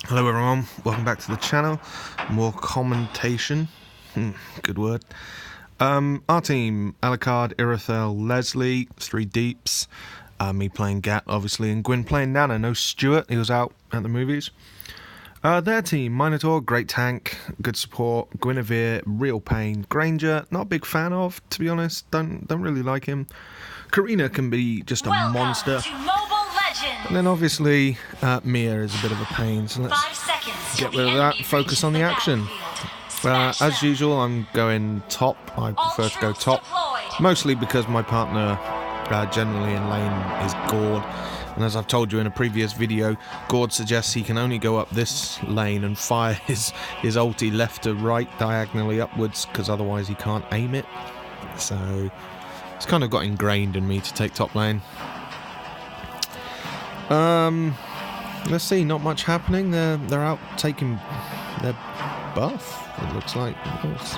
Hello everyone, welcome back to the channel. More commentation. Good word. Our team, Alucard, Irithel, Leslie, 3 deeps. Me playing Gat, obviously, and Gwyn playing Nana. No Stuart, he was out at the movies. Their team, Minotaur, great tank, good support. Guinevere, real pain. Granger, not a big fan of, to be honest. Don't really like him. Karina can be just a monster. And then obviously Mia is a bit of a pain, so let's get rid of that and focus on the action. As usual, I'm going top. I prefer to go top, mostly because my partner generally in lane is Gord, and as I've told you in a previous video, Gord suggests he can only go up this lane and fire his ulti left to right diagonally upwards, because otherwise he can't aim it. So it's kind of got ingrained in me to take top lane. Let's see, not much happening. They're out taking their buff, it looks like. It's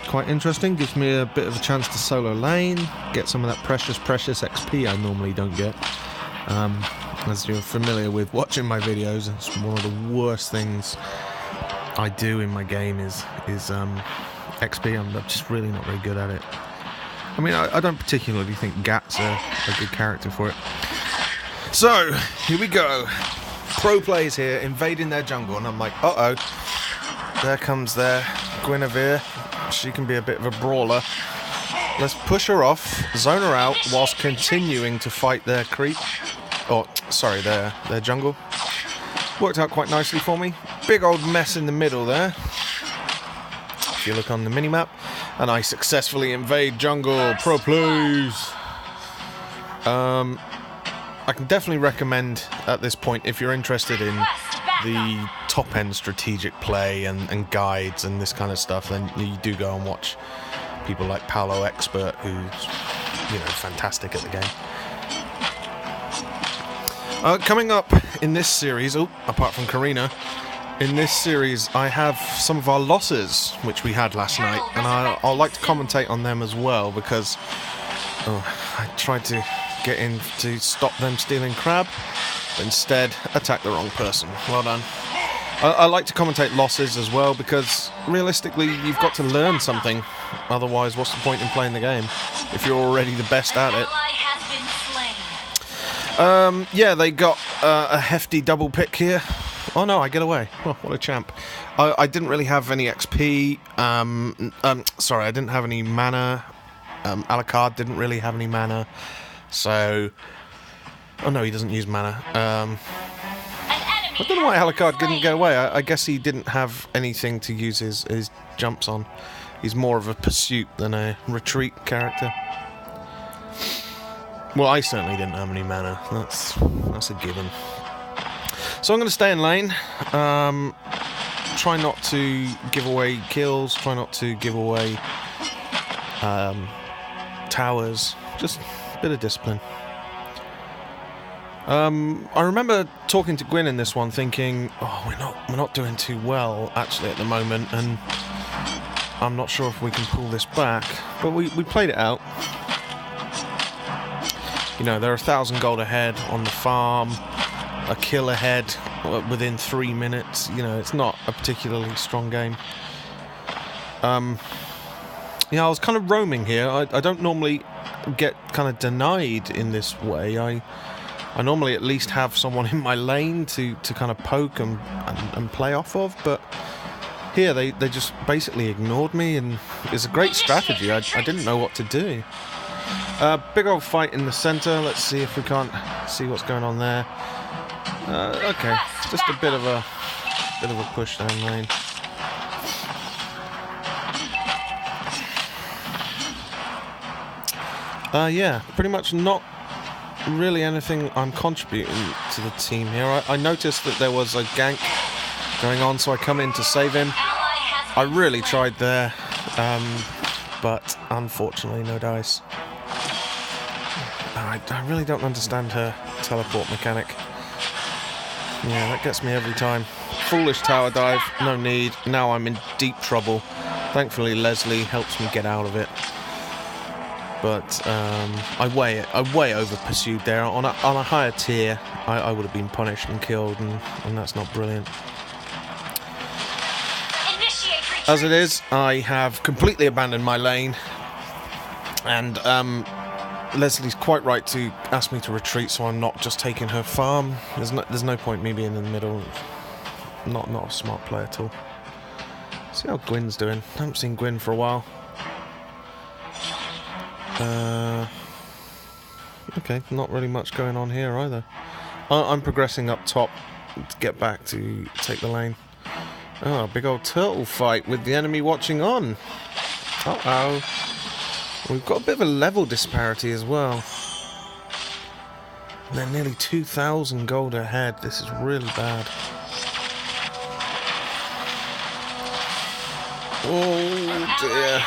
quite interesting, gives me a bit of a chance to solo lane, get some of that precious XP I normally don't get. As you're familiar with watching my videos, it's one of the worst things I do in my game is XP. I'm just really not very good at it. I mean, I don't particularly think Gat's a good character for it. So, here we go. Pro plays here, invading their jungle, and I'm like, uh-oh. There comes their Guinevere. She can be a bit of a brawler. Let's push her off, zone her out, whilst continuing to fight their creep. Oh, sorry, their jungle. Worked out quite nicely for me. Big old mess in the middle there. If you look on the minimap. And I successfully invade jungle. Pro plays. I can definitely recommend at this point, if you're interested in the top-end strategic play and guides and this kind of stuff, then you do go and watch people like Paolo Expert, who's, you know, fantastic at the game. Coming up in this series, apart from Karina, in this series I have some of our losses, which we had last night, and I'll like to commentate on them as well, because I tried to get in to stop them stealing crab, but instead attack the wrong person. Well done. I like to commentate losses as well, because realistically you've got to learn something, otherwise what's the point in playing the game if you're already the best at it. Yeah, they got a hefty double pick here. Oh no, I get away. Oh, what a champ. I didn't really have any XP. Sorry, I didn't have any mana. Alucard didn't really have any mana. So, oh no, he doesn't use mana. I don't know why Alucard didn't get away. I guess he didn't have anything to use his jumps on. He's more of a pursuit than a retreat character. Well, I certainly didn't have any mana. That's a given. So I'm going to stay in lane. Try not to give away kills. Try not to give away towers. Just a bit of discipline. I remember talking to Gwyn in this one, thinking, "Oh, we're not doing too well actually at the moment, and I'm not sure if we can pull this back." But we played it out. You know, they're 1,000 gold ahead on the farm, a kill ahead within 3 minutes. You know, it's not a particularly strong game. Yeah, I was kind of roaming here. I don't normally get kind of denied in this way. I normally at least have someone in my lane to kind of poke and play off of, but here they just basically ignored me, and it's a great strategy. I didn't know what to do. Big old fight in the center. Let's see if we can't see what's going on there. Okay, just a bit of a push down lane. Yeah, pretty much not really anything I'm contributing to the team here. I noticed that there was a gank going on, so I come in to save him. I really tried there, but unfortunately no dice. I really don't understand her teleport mechanic. Yeah, that gets me every time. Foolish tower dive, no need. Now I'm in deep trouble. Thankfully Leslie helps me get out of it. But I way over pursued there. On a higher tier, I would have been punished and killed, and that's not brilliant. As it is, I have completely abandoned my lane, and Leslie's quite right to ask me to retreat, so I'm not just taking her farm. There's no point me being in the middle. Not a smart play at all. See how Gwyn's doing. I haven't seen Gwyn for a while. Okay, not really much going on here either. I'm progressing up top to get back to take the lane. Oh, big old turtle fight with the enemy watching on. Uh-oh. We've got a bit of a level disparity as well. They're nearly 2,000 gold ahead. This is really bad. Oh dear.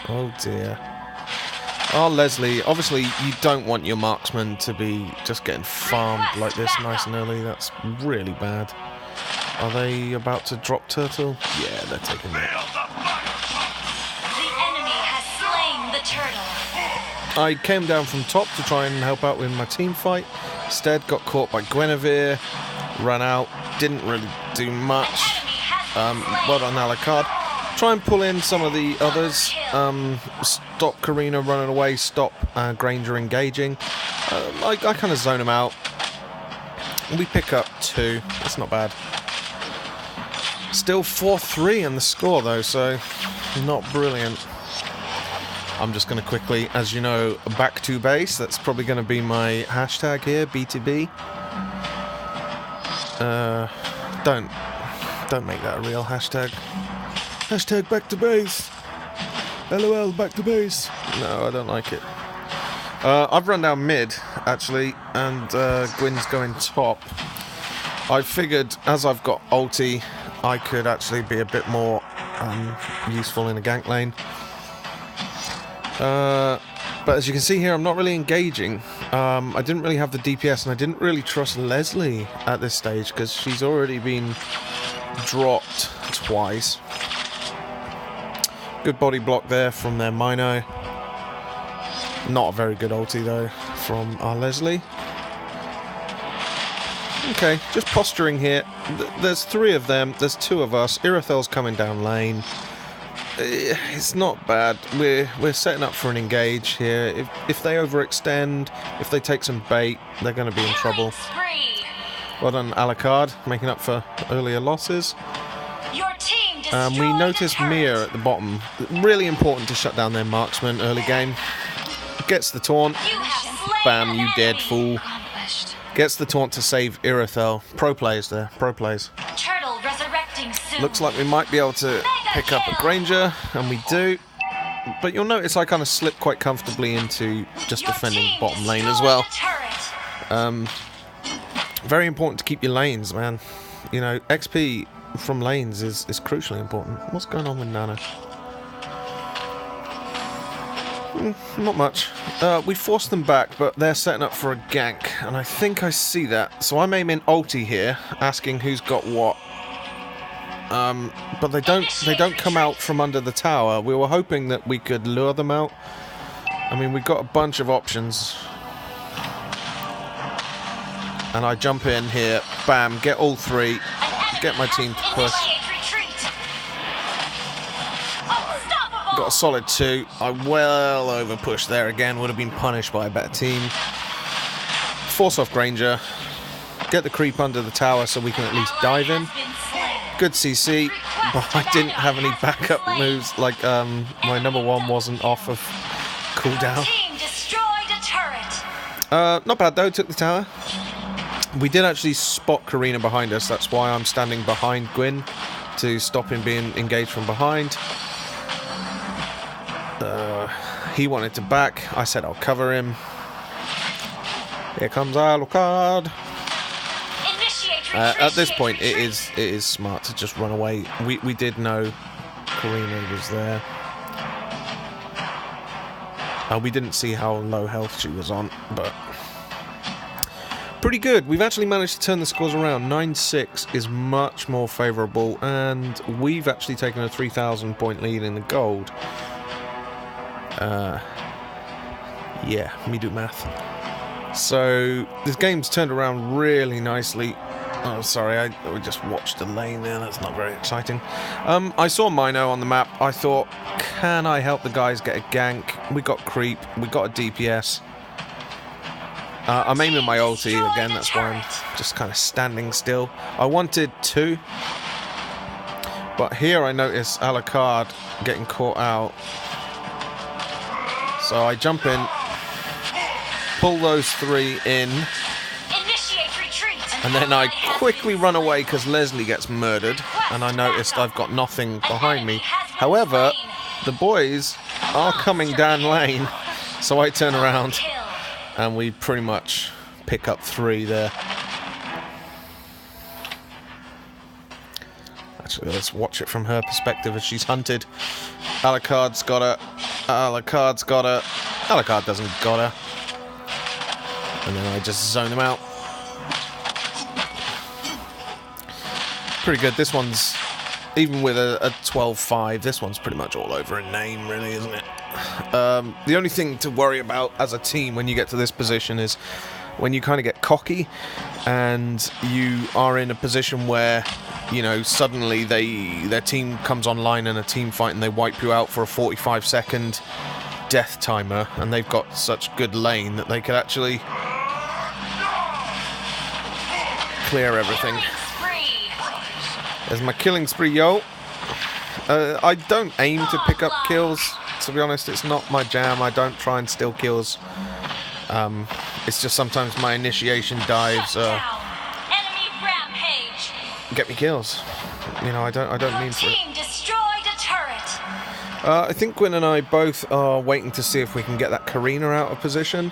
Oh dear. Oh, Leslie, obviously you don't want your marksman to be just getting farmed like this nice and early. That's really bad. Are they about to drop turtle? Yeah, they're taking it. The enemy has slain the turtle. I came down from top to try and help out with my team fight. Instead, got caught by Guinevere, ran out, didn't really do much. Well done, Alucard. Try and pull in some of the others. Stop Karina running away, stop Granger engaging. I kind of zone them out. We pick up 2. That's not bad. Still 4-3 in the score though, so not brilliant. I'm just going to quickly, as you know, back to base. That's probably going to be my hashtag here, B2B. Don't make that a real hashtag. Hashtag back to base. LOL, back to base. No, I don't like it. I've run down mid, actually, and Gwyn's going top. I figured, as I've got ulti, I could actually be a bit more useful in a gank lane. But as you can see here, I'm not really engaging. I didn't really have the DPS, and I didn't really trust Leslie at this stage, because she's already been dropped twice. Good body block there from their Mino. Not a very good ulti though from our Leslie. Okay, just posturing here. There's 3 of them, there's 2 of us. Irithel's coming down lane. It's not bad. We're setting up for an engage here. If they overextend, if they take some bait, they're going to be in trouble. Well done, Alucard, making up for earlier losses. We notice Mia at the bottom. Really important to shut down their marksman early game. Gets the taunt. Bam, you dead fool. Gets the taunt to save Irithel. Pro plays there. Pro plays. Looks like we might be able to pick up a Granger, and we do. But you'll notice I kind of slip quite comfortably into just defending bottom lane as well. Very important to keep your lanes, man. You know, XP from lanes is crucially important. What's going on with Nana? Not much. We forced them back, but they're setting up for a gank, and I think I see that. So I'm aiming ulti here, asking who's got what. But they don't come out from under the tower. We were hoping that we could lure them out. I mean, we've got a bunch of options. And I jump in here, bam, get all 3, get my team to push. Got a solid 2. I well over pushed there again. Would have been punished by a better team. Force off Granger. Get the creep under the tower so we can at least dive in. Good CC, but I didn't have any backup moves. Like my number 1 wasn't off of cooldown. Not bad though. Took the tower. We did actually spot Karina behind us. That's why I'm standing behind Gwyn to stop him being engaged from behind. He wanted to back. I said I'll cover him. Here comes Alucard. At this point, it is smart to just run away. We did know Karina was there. We didn't see how low health she was on, but pretty good. We've actually managed to turn the scores around. 9-6 is much more favourable, and we've actually taken a 3,000 point lead in the gold. Yeah, me do math. So this game's turned around really nicely. Oh, sorry, we just watched the lane there. That's not very exciting. I saw Mino on the map. I thought, can I help the guys get a gank? We got creep. We got a DPS. I'm aiming my ulti again. That's why I'm just kind of standing still. I wanted to, but here I notice Alucard getting caught out. So I jump in, pull those 3 in. And then I quickly run away because Leslie gets murdered, and I noticed I've got nothing behind me. However, the boys are coming down lane, so I turn around and we pretty much pick up 3 there. Actually, let's watch it from her perspective as she's hunted. Alucard's got her. Alucard's got her. Alucard doesn't got her. And then I just zone him out. Pretty good. This one's, even with a 12-5, this one's pretty much all over in name, really, isn't it? The only thing to worry about as a team when you get to this position is when you kind of get cocky and you are in a position where, you know, suddenly their team comes online in a team fight and they wipe you out for a 45-second death timer, and they've got such good lane that they could actually clear everything. There's my killing spree, yo. I don't aim to pick up kills, to be honest. It's not my jam. I don't try and steal kills. It's just sometimes my initiation dives get me kills. You know, I don't mean for it. I think Gwyn and I both are waiting to see if we can get that Karina out of position.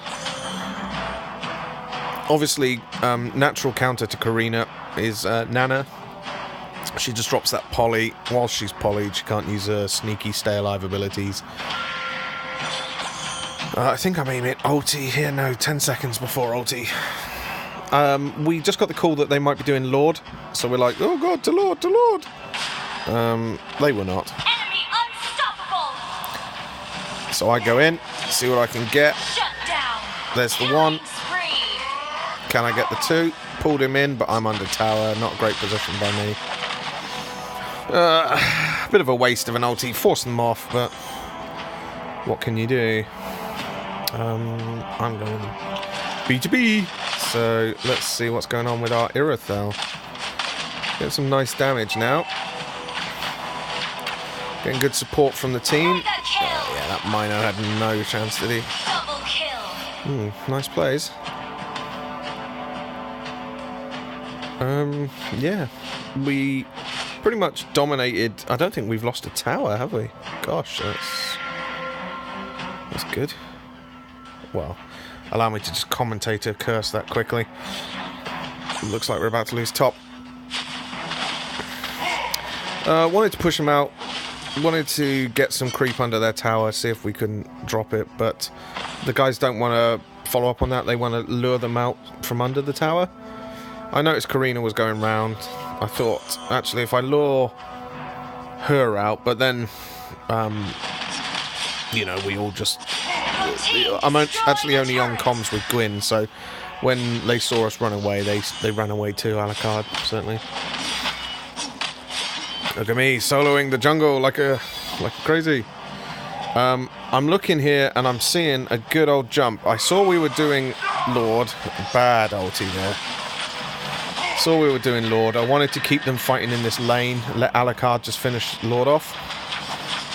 Obviously, natural counter to Karina is Nana. She just drops that poly. While she's polyed, she can't use her sneaky stay alive abilities. I think I'm aiming at ulti here. No, 10 seconds before ulti. We just got the call that they might be doing Lord, so we're like, oh god, to Lord, to Lord. They were not. Enemy unstoppable. So I go in, see what I can get. Shut down. There's the 1. Spree. Can I get the 2? Pulled him in, but I'm under tower. Not a great position by me. Bit of a waste of an ulti, forcing them off, but what can you do? I'm going B2B. So let's see what's going on with our Irothel. Get some nice damage now. Getting good support from the team. Yeah, that Mino had no chance, did he? Double kill. Nice plays. Yeah, we pretty much dominated. I don't think we've lost a tower, have we? Gosh, that's good. Well, allow me to just commentate a curse that quickly. Looks like we're about to lose top. Wanted to push them out. Wanted to get some creep under their tower, see if we can drop it, but the guys don't want to follow up on that. They want to lure them out from under the tower. I noticed Karina was going round. I thought, actually, if I lure her out, but then, you know, we all just... I'm actually only on comms with Gwyn, so when they saw us run away, they ran away too, Alucard, certainly. Look at me, soloing the jungle like crazy. I'm looking here, and I'm seeing a good old jump. I saw we were doing Lord. Bad ulti there. Saw we were doing Lord. I wanted to keep them fighting in this lane, let Alucard just finish Lord off.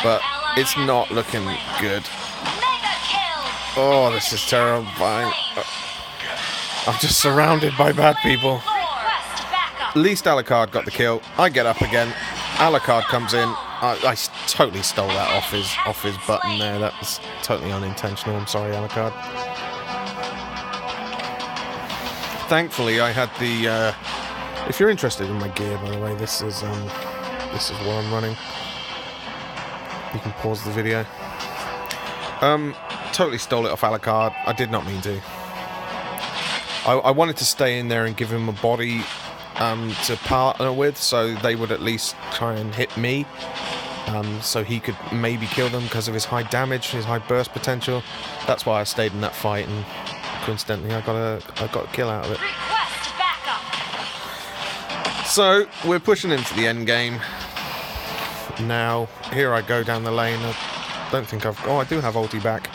But it's not looking good. Oh, this is terrifying. I'm just surrounded by bad people. At least Alucard got the kill. I get up again. Alucard comes in. I totally stole that off his button there. That was totally unintentional. I'm sorry, Alucard. Thankfully, I had the. If you're interested in my gear, by the way, this is what I'm running. You can pause the video. Totally stole it off Alucard. I did not mean to. I wanted to stay in there and give him a body to partner with, so they would at least try and hit me, so he could maybe kill them because of his high damage, his high burst potential. That's why I stayed in that fight and coincidentally. I got a kill out of it. Request backup. So we're pushing into the end game. Now here I go down the lane. I don't think I do have ulti back.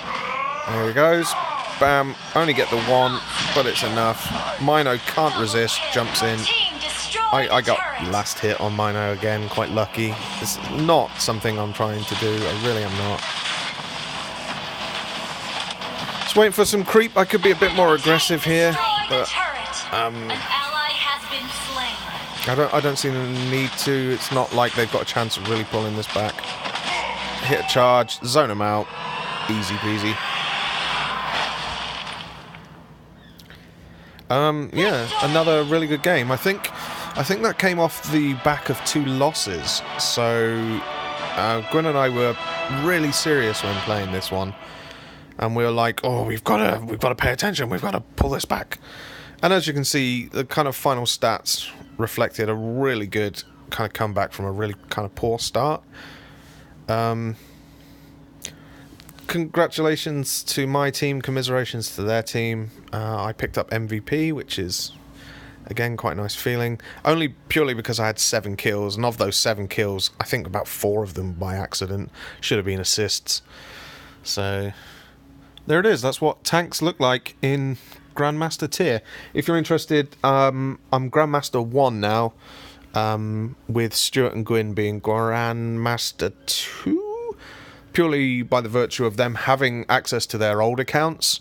There he goes. Bam. Only get the one, but it's enough. Mino can't resist. Jumps in. I got last hit on Mino again. Quite lucky. It's not something I'm trying to do. I really am not. Just waiting for some creep. I could be a bit more aggressive here, but I don't see the need to. It's not like they've got a chance of really pulling this back. Hit a charge, zone them out, easy peasy. Yeah, another really good game. I think that came off the back of 2 losses. So Gwyn and I were really serious when playing this one, and we were like, "Oh, we've got to pay attention. We've got to pull this back." And as you can see, the kind of final stats reflected a really good kind of comeback from a really kind of poor start. Congratulations to my team, commiserations to their team. I picked up MVP, which is, again, quite a nice feeling. Only purely because I had 7 kills, and of those 7 kills, I think about 4 of them by accident. Should have been assists. So, there it is. That's what tanks look like in Grandmaster tier. If you're interested, I'm Grandmaster 1 now, with Stuart and Gwyn being Grandmaster 2. Purely by the virtue of them having access to their old accounts,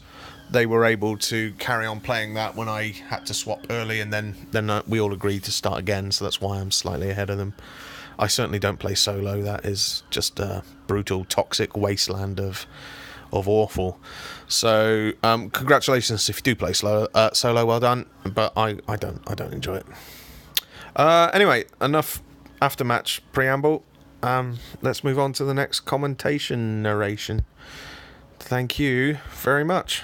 they were able to carry on playing that when I had to swap early, and then we all agreed to start again, so that's why I'm slightly ahead of them. I certainly don't play solo. That is just a brutal, toxic wasteland of awful. So congratulations if you do play solo, well done, but I don't enjoy it. Anyway, enough after-match preamble. Let's move on to the next commentation narration. Thank you very much.